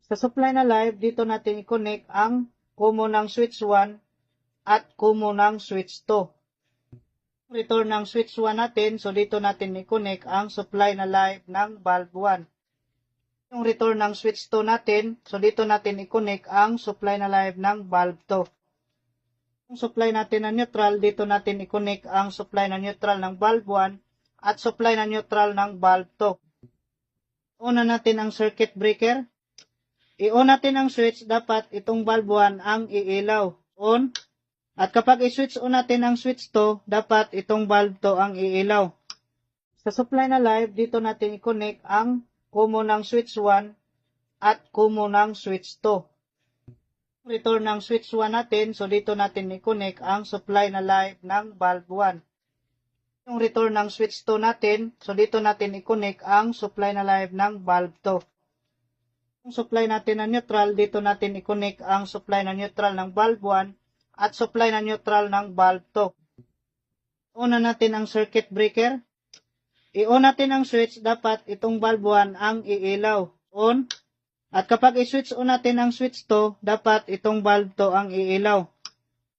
Sa supply na live, dito natin i-connect ang kumo ng switch 1 at kumo ng switch 2. Return ng switch 1 natin, so dito natin i-connect ang supply na live ng valve 1. Yung return ng switch 2 natin, so dito natin i-connect ang supply na live ng valve 2. Yung supply natin na neutral, dito natin i-connect ang supply na neutral ng valve 1 at supply na neutral ng valve 2. Una natin ang circuit breaker. I-on natin ang switch, dapat itong valve 1 ang iilaw. On. At kapag i-switch on natin ang switch 2, dapat itong valve 2 ang iilaw. Sa supply na live, dito natin i-connect ang kumo ng switch 1 at kumo ng switch 2. Return ng switch 1 natin, so dito natin i-connect ang supply na live ng valve 1. Yung return ng switch 2 natin, so dito natin i-connect ang supply na live ng valve 2. Yung supply natin na neutral, dito natin i-connect ang supply na neutral ng valve 1 at supply na neutral ng valve 2. Una natin ang circuit breaker. I-on natin ang switch, dapat itong valve 1 ang iilaw. On. At kapag i-switch on natin ang switch 2, dapat itong valve 2 ang iilaw.